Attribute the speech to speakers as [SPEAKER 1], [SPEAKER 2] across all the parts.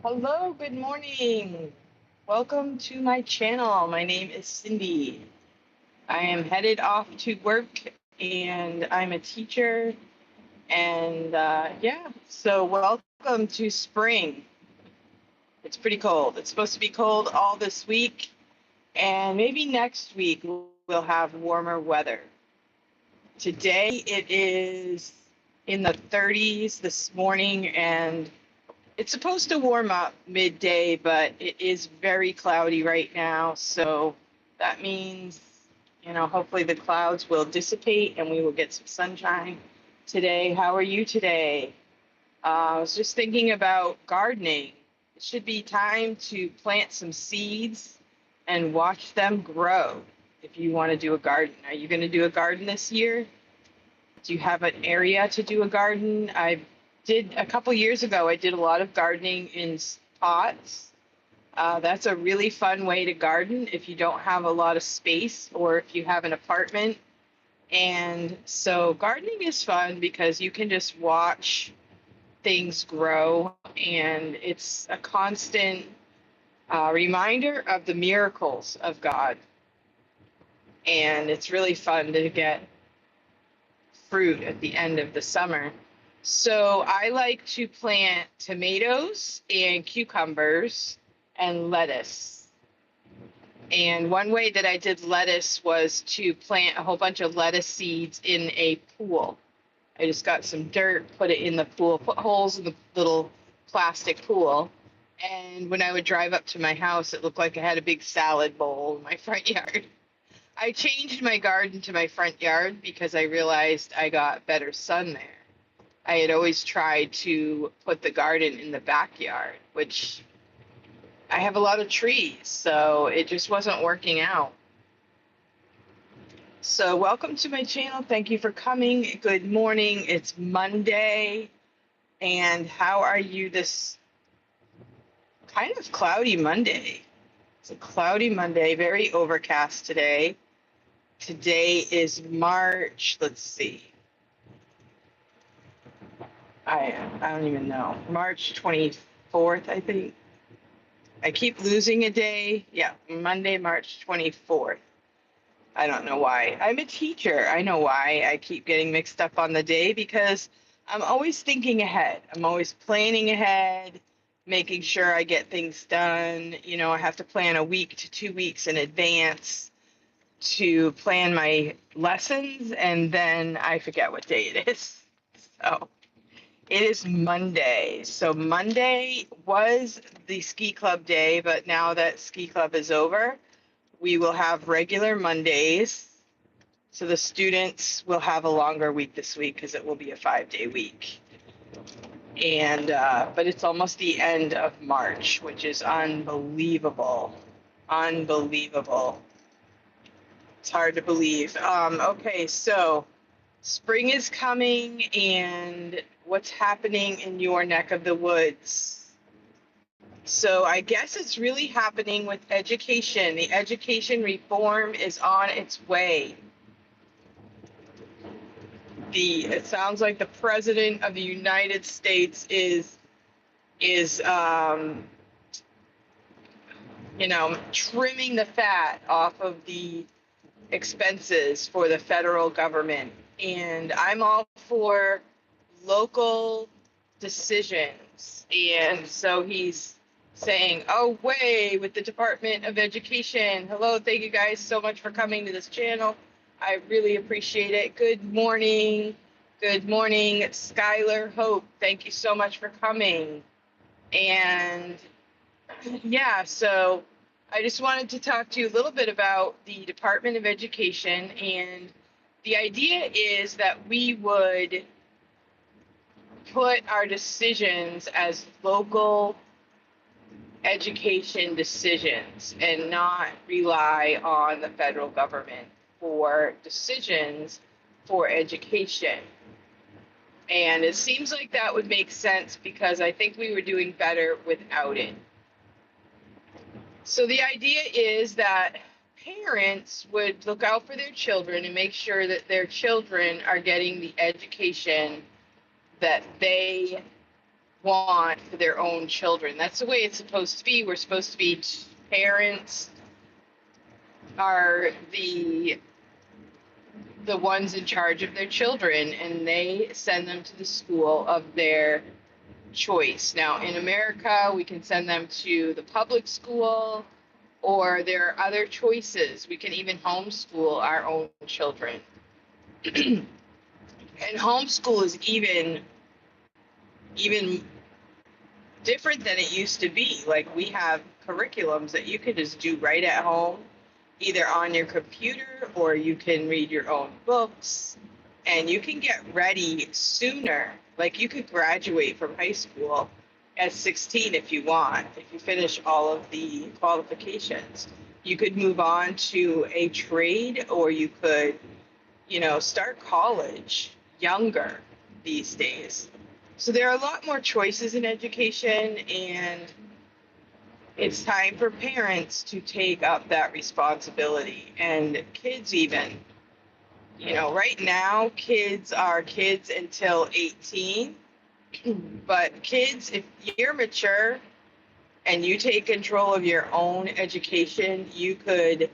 [SPEAKER 1] Hello, good morning. Welcome to my channel. My name is Cindy. I am headed off to work and I'm a teacher. So welcome to spring. It's pretty cold. It's supposed to be cold all this week, and maybe next week we'll have warmer weather. Today it is in the 30s this morning, and it's supposed to warm up midday, but it is very cloudy right now. So that means, hopefully the clouds will dissipate and we will get some sunshine today. How are you today? I was just thinking about gardening. It should be time to plant some seeds and watch them grow if you want to do a garden. Are you going to do a garden this year? Do you have an area to do a garden? I did a couple years ago, I did a lot of gardening in pots. That's a really fun way to garden if you don't have a lot of space or if you have an apartment. And so gardening is fun because you can just watch things grow, and it's a constant reminder of the miracles of God. And it's really fun to get fruit at the end of the summer. So I like to plant tomatoes and cucumbers and lettuce. And one way that I did lettuce was to plant a whole bunch of lettuce seeds in a pool. I just got some dirt, put it in the pool, put holes in the little plastic pool. And when I would drive up to my house, it looked like I had a big salad bowl in my front yard. I changed my garden to my front yard because I realized I got better sun there. I had always tried to put the garden in the backyard, which I have a lot of trees, so it just wasn't working out. So, welcome to my channel. Thank you for coming. Good morning. It's Monday. And how are you this kind of cloudy Monday? It's a cloudy Monday, very overcast today. Today is March, let's see. I don't even know. March 24th, I think. I keep losing a day. Yeah, Monday, March 24th. I don't know why. I'm a teacher. I know why I keep getting mixed up on the day because I'm always thinking ahead. I'm always planning ahead, making sure I get things done. I have to plan a week to 2 weeks in advance to plan my lessons, and then I forget what day it is. So it is Monday. So Monday was the ski club day, but now that ski club is over, we will have regular Mondays. So the students will have a longer week this week because it will be a 5-day week. And but it's almost the end of March, which is unbelievable. Unbelievable. It's hard to believe. Okay, so spring is coming, and what's happening in your neck of the woods? So I guess it's really happening with education. The education reform is on its way. It sounds like the president of the United States is trimming the fat off of the expenses for the federal government. And I'm all for local decisions. And so he's saying, oh, way with the Department of Education. Hello, thank you guys so much for coming to this channel. I really appreciate it. Good morning. Good morning, Skylar Hope. Thank you so much for coming. And yeah, so I just wanted to talk to you a little bit about the Department of Education. And the idea is that we would put our decisions as local education decisions and not rely on the federal government for decisions for education. And it seems like that would make sense because I think we were doing better without it. So the idea is that parents would look out for their children and make sure that their children are getting the education that they want for their own children. That's the way it's supposed to be. We're supposed to be parents are the ones in charge of their children, and they send them to the school of their choice. Now, in America, we can send them to the public school, or there are other choices. We can even homeschool our own children. And homeschool is even different than it used to be. Like, we have curriculums that you can just do right at home, either on your computer, or you can read your own books, and you can get ready sooner. Like, you could graduate from high school at 16 if you want, if you finish all of the qualifications. You could move on to a trade, or you could, start college younger these days. So there are a lot more choices in education, and it's time for parents to take up that responsibility, and kids even. Right now, kids are kids until 18, but kids, if you're mature and you take control of your own education, you could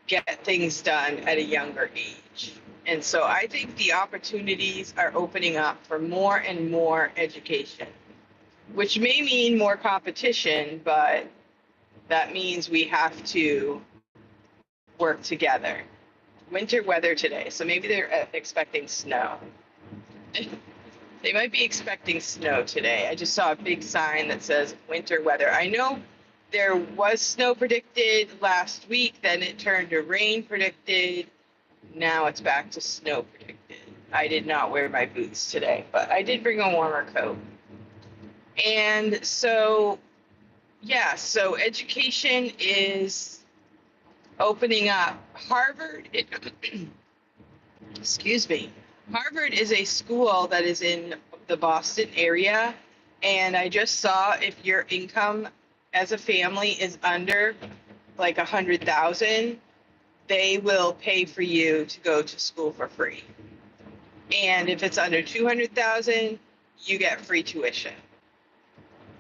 [SPEAKER 1] get things done at a younger age. And so I think the opportunities are opening up for more and more education, which may mean more competition, but that means we have to work together. Winter weather today, so maybe they're expecting snow. They might be expecting snow today. I just saw a big sign that says winter weather. I know there was snow predicted last week, then it turned to rain predicted. Now it's back to snow predicted. I did not wear my boots today, but I did bring a warmer coat. And so, yeah, so education is opening up. Harvard, excuse me, Harvard is a school that is in the Boston area. And I just saw if your income as a family is under like 100,000, they will pay for you to go to school for free. And if it's under 200,000, you get free tuition.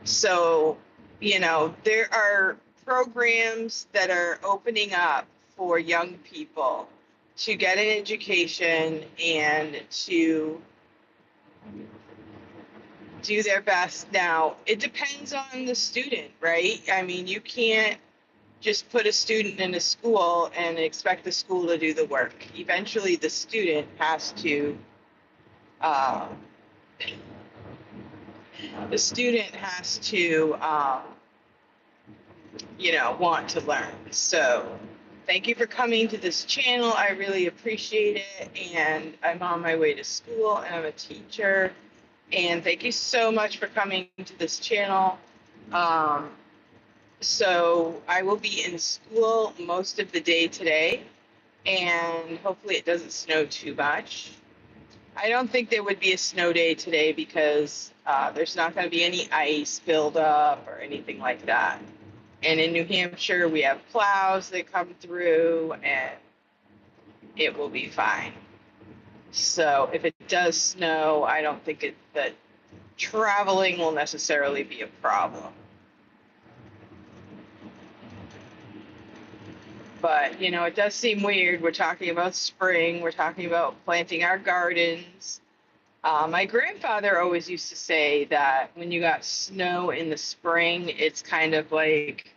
[SPEAKER 1] So, there are programs that are opening up for young people to get an education and to do their best. Now, it depends on the student, right? I mean, you can't just put a student in a school and expect the school to do the work. Eventually, the student has to uh, want to learn. So thank you for coming to this channel. I really appreciate it. And I'm on my way to school, and I'm a teacher. And thank you so much for coming to this channel. So I will be in school most of the day today, and hopefully it doesn't snow too much. I don't think there would be a snow day today because there's not going to be any ice buildup or anything like that. And in New Hampshire, we have plows that come through, and it will be fine. So if it does snow, I don't think that traveling will necessarily be a problem. But, it does seem weird. We're talking about spring. We're talking about planting our gardens. My grandfather always used to say that when you got snow in the spring, it's kind of like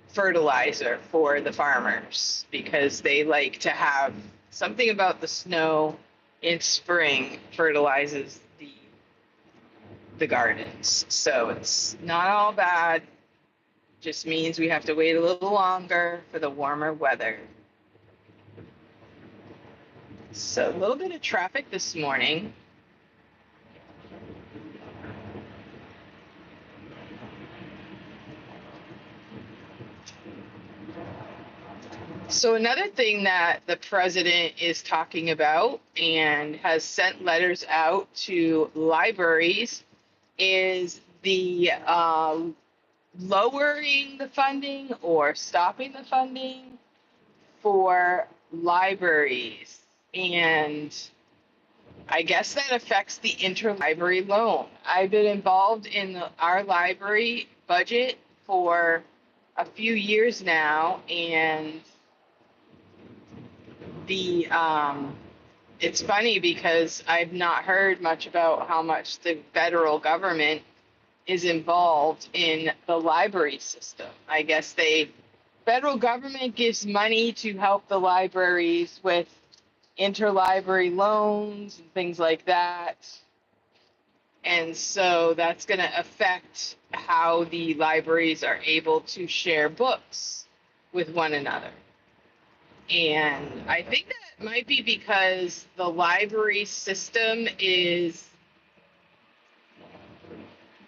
[SPEAKER 1] fertilizer for the farmers, because they like to have something about the snow in spring fertilizes the gardens. So it's not all bad. Just means we have to wait a little longer for the warmer weather. So a little bit of traffic this morning. So another thing that the president is talking about and has sent letters out to libraries is the lowering the funding or stopping the funding for libraries. And I guess that affects the interlibrary loan. I've been involved in our library budget for a few years now, and the it's funny because I've not heard much about how much the federal government is involved in the library system. I guess federal government gives money to help the libraries with interlibrary loans and things like that. And so that's going to affect how the libraries are able to share books with one another. And I think that might be because the library system is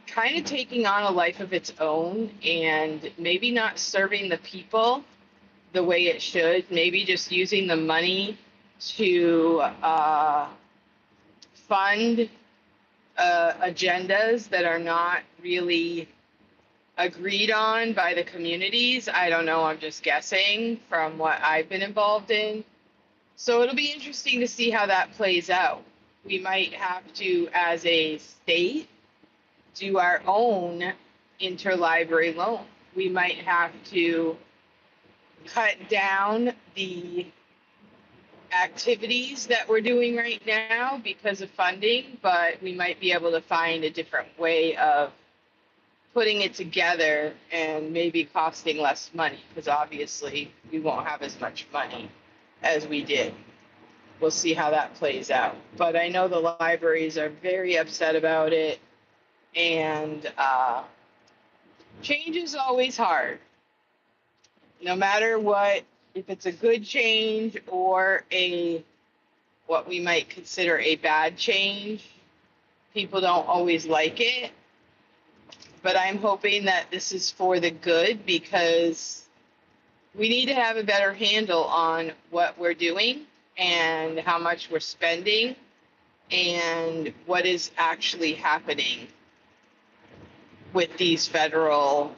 [SPEAKER 1] kind of taking on a life of its own and maybe not serving the people the way it should, maybe just using the money to fund agendas that are not really agreed on by the communities. I don't know, I'm just guessing from what I've been involved in. So it'll be interesting to see how that plays out. We might have to, as a state, do our own interlibrary loan. We might have to cut down the activities that we're doing right now because of funding, but we might be able to find a different way of putting it together and maybe costing less money, because obviously we won't have as much money as we did. We'll see how that plays out. But I know the libraries are very upset about it, and change is always hard. No matter what, if it's a good change or what we might consider a bad change, people don't always like it. But I'm hoping that this is for the good, because we need to have a better handle on what we're doing and how much we're spending and what is actually happening with these federal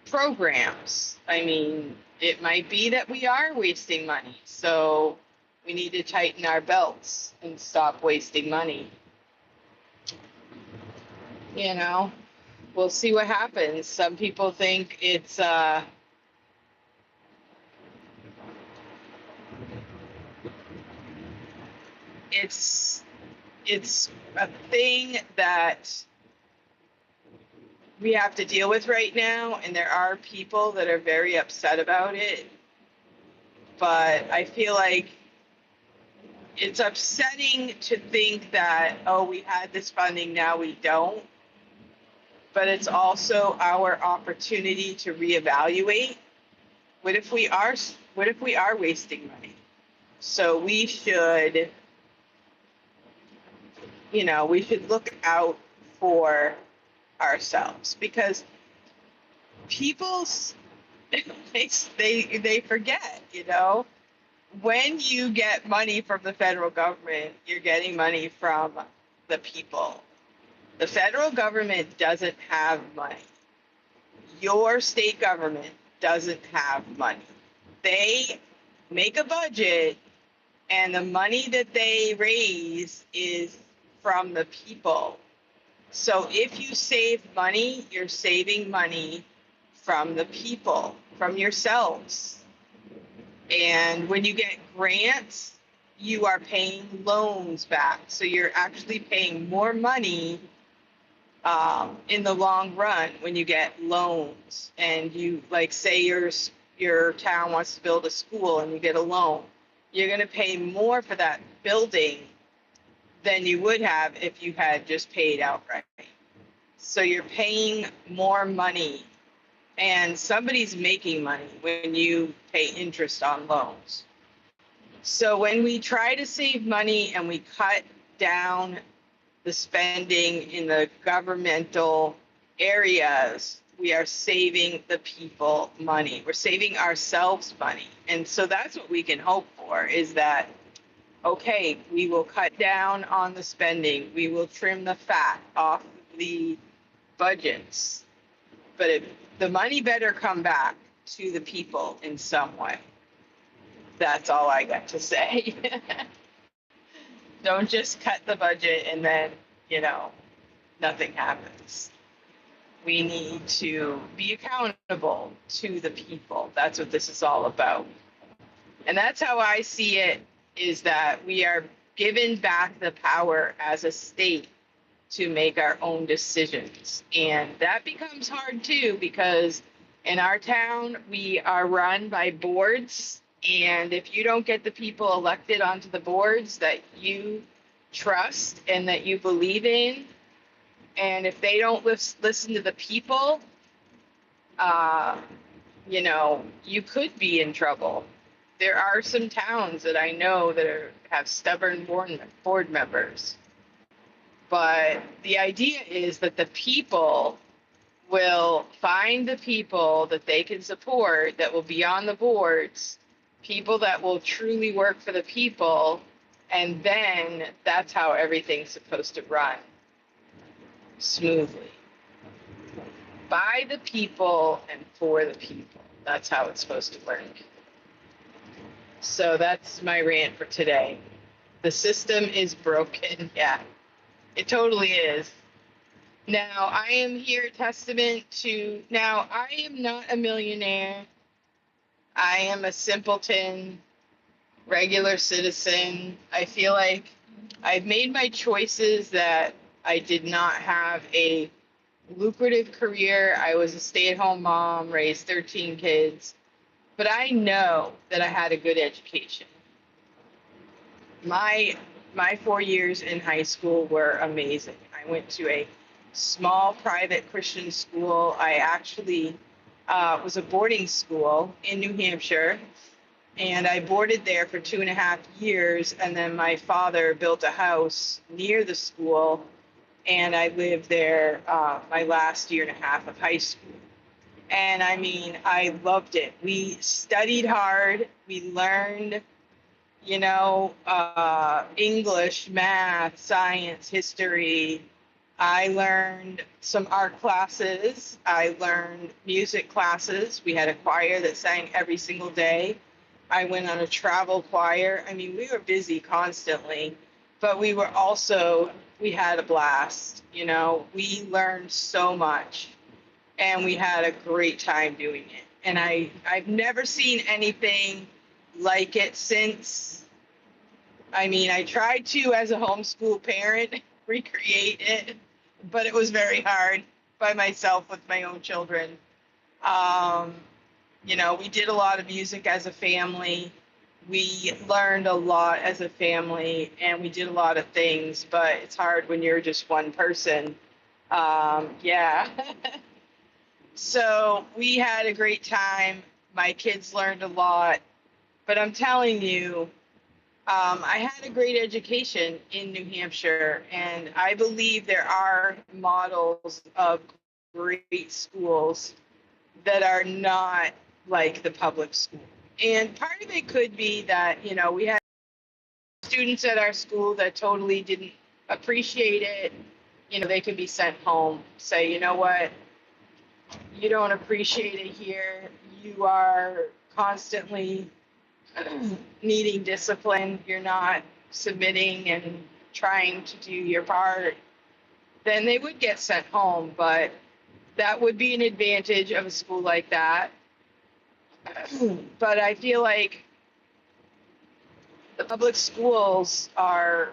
[SPEAKER 1] programs. I mean, it might be that we are wasting money, so we need to tighten our belts and stop wasting money. You know, we'll see what happens. Some people think it's a thing that we have to deal with right now, and there are people that are very upset about it. But I feel like it's upsetting to think that, oh, we had this funding, now we don't. But it's also our opportunity to reevaluate. What if we are wasting money? So we should, we should look out for ourselves, because people they forget, when you get money from the federal government, you're getting money from the people. The federal government doesn't have money. Your state government doesn't have money. They make a budget, and the money that they raise is from the people. So if you save money, you're saving money from the people, from yourselves. And when you get grants, you are paying loans back. So you're actually paying more money in the long run when you get loans. And you, like, say your town wants to build a school and you get a loan, you're going to pay more for that building than you would have if you had just paid outright. So you're paying more money, and somebody's making money when you pay interest on loans. So when we try to save money and we cut down the spending in the governmental areas, we are saving the people money. We're saving ourselves money. And so that's what we can hope for, is that, okay, we will cut down on the spending. We will trim the fat off the budgets. But the money better come back to the people in some way. That's all I got to say. Don't just cut the budget and then, you know, nothing happens. We need to be accountable to the people. That's what this is all about. And that's how I see it, is that we are given back the power as a state to make our own decisions. And that becomes hard too, because in our town, we are run by boards. And if you don't get the people elected onto the boards that you trust and that you believe in, and if they don't listen to the people, uh, you know, you could be in trouble. There are some towns that I know that have stubborn board members. But the idea is that the people will find the people that they can support that will be on the boards, people that will truly work for the people, and then that's how everything's supposed to run smoothly. By the people and for the people. That's how it's supposed to work. So that's my rant for today. The system is broken. Yeah, it totally is. Now, I am here testament to, now, I am not a millionaire. I am a simpleton, regular citizen. I feel like I've made my choices that I did not have a lucrative career. I was a stay-at-home mom, raised 13 kids, but I know that I had a good education. My 4 years in high school were amazing. I went to a small private Christian school. I actually was a boarding school in New Hampshire, and I boarded there for 2.5 years. And then my father built a house near the school, and I lived there my last year and a half of high school. And I mean, I loved it. We studied hard. We learned, English, math, science, history. I learned some art classes. I learned music classes. We had a choir that sang every single day. I went on a travel choir. I mean, we were busy constantly, but we had a blast. We learned so much, and we had a great time doing it. And I've never seen anything like it since. I mean, I tried to, as a homeschool parent, recreate it, but it was very hard by myself with my own children. Um, we did a lot of music as a family. We learned a lot as a family, and we did a lot of things, but it's hard when you're just one person. Yeah. So we had a great time. My kids learned a lot, but I'm telling you, I had a great education in New Hampshire, and I believe there are models of great schools that are not like the public school. And part of it could be that, we had students at our school that totally didn't appreciate it. They could be sent home, say, you know what, you don't appreciate it here. You are constantly needing discipline. You're not submitting and trying to do your part. Then they would get sent home, but that would be an advantage of a school like that. But I feel like the public schools are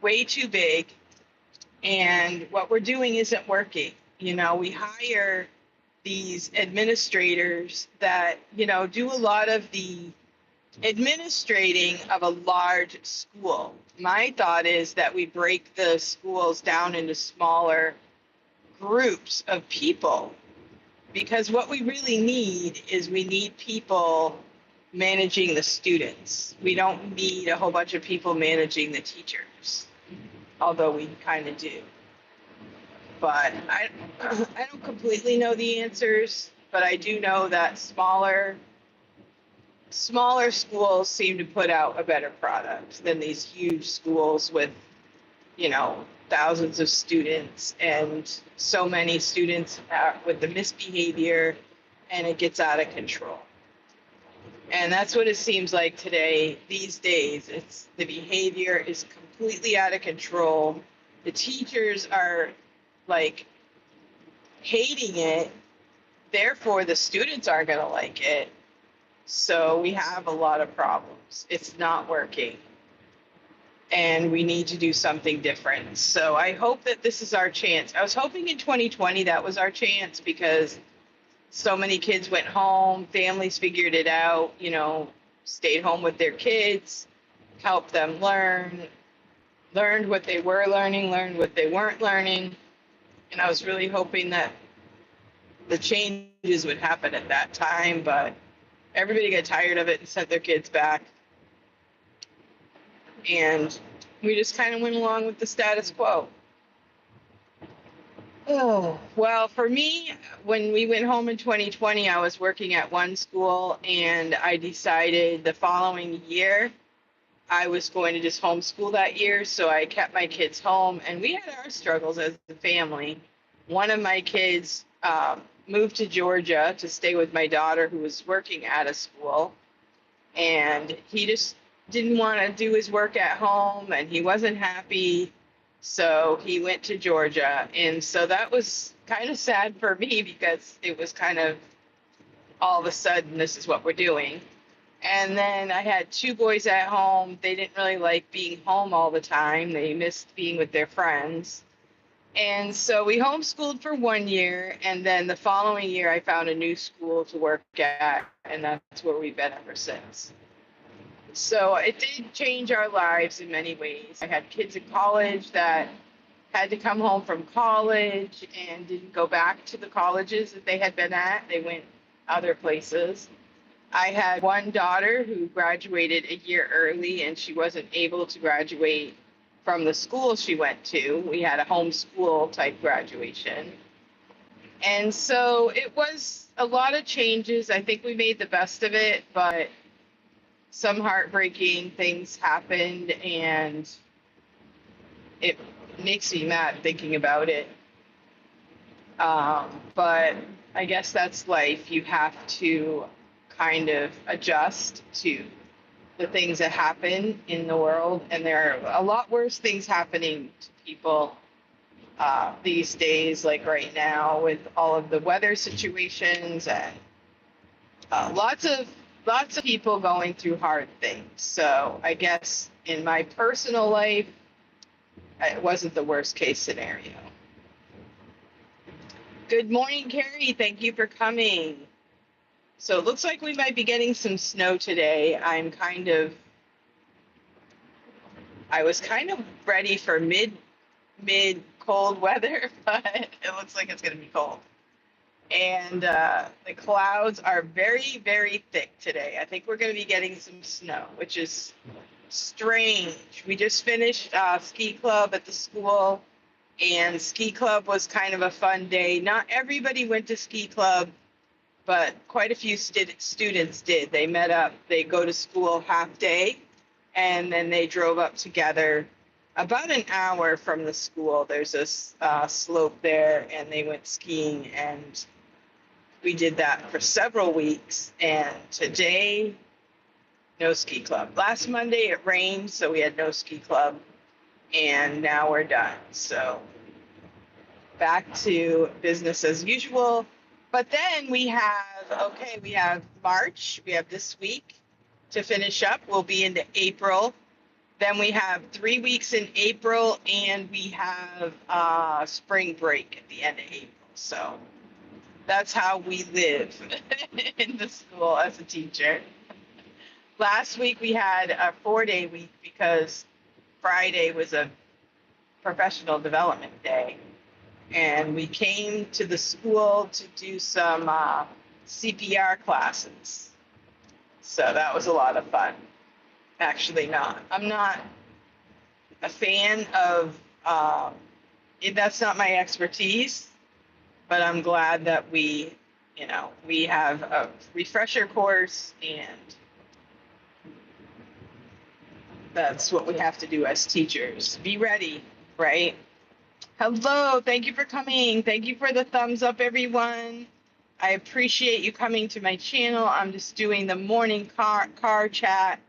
[SPEAKER 1] way too big, and what we're doing isn't working. We hire these administrators that, do a lot of the administrating of a large school. My thought is that we break the schools down into smaller groups of people, because what we really need is we need people managing the students. We don't need a whole bunch of people managing the teachers, although we kind of do. But I don't completely know the answers, but I do know that smaller schools seem to put out a better product than these huge schools with, thousands of students, and so many students with the misbehavior, and it gets out of control. And that's what it seems like today, these days. The behavior is completely out of control. The teachers are like hating it. Therefore, the students aren't going to like it. So we have a lot of problems. It's not working. And we need to do something different. So I hope that this is our chance. I was hoping in 2020 that was our chance because so many kids went home, families figured it out, stayed home with their kids, helped them learned what they were learning, learned what they weren't learning. And I was really hoping that the changes would happen at that time, but everybody got tired of it and sent their kids back. And we just kind of went along with the status quo. Oh, well, for me, when we went home in 2020, I was working at one school, and I decided the following year I was going to just homeschool that year. So I kept my kids home, and we had our struggles as a family. One of my kids moved to Georgia to stay with my daughter, who was working at a school, and he just didn't want to do his work at home, and he wasn't happy. So he went to Georgia. And so that was kind of sad for me because it was kind of all of a sudden, this is what we're doing. And then I had two boys at home. They didn't really like being home all the time. They missed being with their friends. And so we homeschooled for 1 year. And then the following year, I found a new school to work at. And that's where we've been ever since. So it did change our lives in many ways. I had kids in college that had to come home from college and didn't go back to the colleges that they had been at. They went other places. I had one daughter who graduated a year early, and she wasn't able to graduate from the school she went to. We had a homeschool type graduation. And so it was a lot of changes. I think we made the best of it, but some heartbreaking things happened, and it makes me mad thinking about it. But I guess that's life. You have to kind of adjust to the things that happen in the world, and there are a lot worse things happening to people these days, like right now with all of the weather situations and lots of people going through hard things. So I guess in my personal life, it wasn't the worst case scenario. Good morning, Carrie. Thank you for coming. So it looks like we might be getting some snow today. I was kind of ready for mid cold weather, but it looks like it's going to be cold. And the clouds are very, very thick today. I think we're going to be getting some snow, which is strange. We just finished ski club at the school, and ski club was kind of a fun day. Not everybody went to ski club, but quite a few students did. They met up, they go to school half day, and then they drove up together about an hour from the school. There's a slope there, and they went skiing, and we did that for several weeks. And today, no ski club. Last Monday it rained, so we had no ski club, and now we're done. So back to business as usual. But then we have March. We have this week to finish up. We'll be into April. Then we have 3 weeks in April, and we have spring break at the end of April. So that's how we live in the school as a teacher. Last week we had a 4-day week because Friday was a professional development day. And we came to the school to do some CPR classes. So that was a lot of fun. Actually not. I'm not a fan of, that's not my expertise, but I'm glad that we have a refresher course, and that's what we have to do as teachers. Be ready, right? Hello, thank you for coming. Thank you for the thumbs up, everyone. I appreciate you coming to my channel. I'm just doing the morning car chat.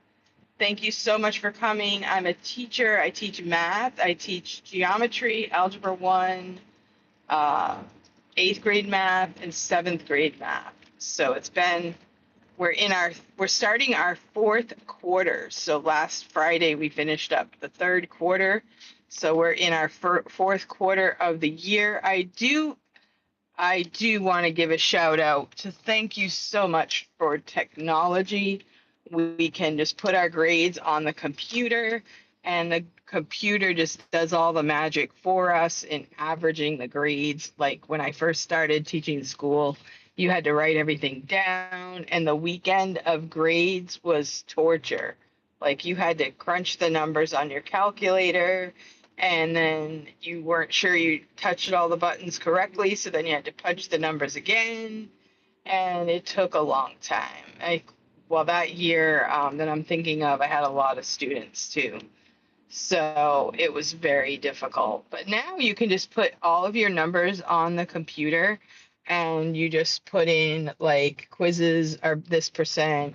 [SPEAKER 1] Thank you so much for coming. I'm a teacher. I teach math. I teach geometry, algebra 1, uh, 8th grade math, and 7th grade math. So we're starting our fourth quarter. So last Friday we finished up the third quarter. So we're in our fourth quarter of the year. I do want to give a shout out to thank you so much for technology. We can just put our grades on the computer, and the computer just does all the magic for us in averaging the grades. Like when I first started teaching school, you had to write everything down, and the weekend of grades was torture. Like you had to crunch the numbers on your calculator, and then you weren't sure you touched all the buttons correctly, so then you had to punch the numbers again, and it took a long time. Well, that year that I'm thinking of, I had a lot of students too, so it was very difficult. But now you can just put all of your numbers on the computer, and you just put in like quizzes are this percent,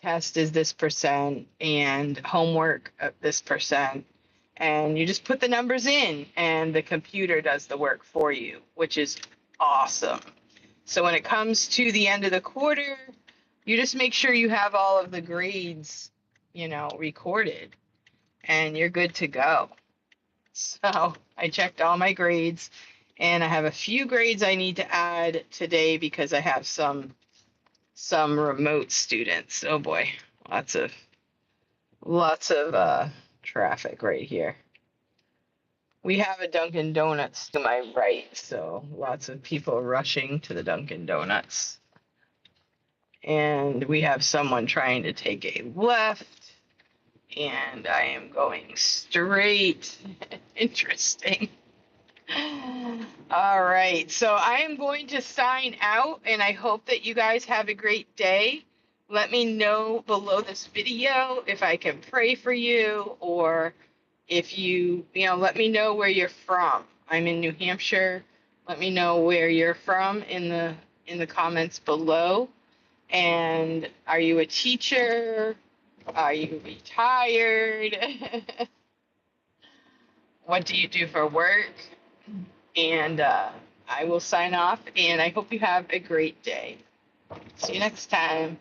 [SPEAKER 1] test is this percent, and homework this percent, and you just put the numbers in and the computer does the work for you, which is awesome. So when it comes to the end of the quarter, you just make sure you have all of the grades, recorded, and you're good to go. So I checked all my grades, and I have a few grades I need to add today because I have some remote students. Oh boy, lots of traffic right here. We have a Dunkin' Donuts to my right, so lots of people rushing to the Dunkin' Donuts. And we have someone trying to take a left, and I am going straight. Interesting. All right, so I am going to sign out, and I hope that you guys have a great day. Let me know below this video if I can pray for you, or if let me know where you're from. I'm in New Hampshire. Let me know where you're from in the comments below. And are you a teacher? Are you retired? What do you do for work? And I will sign off, and I hope you have a great day. See you next time.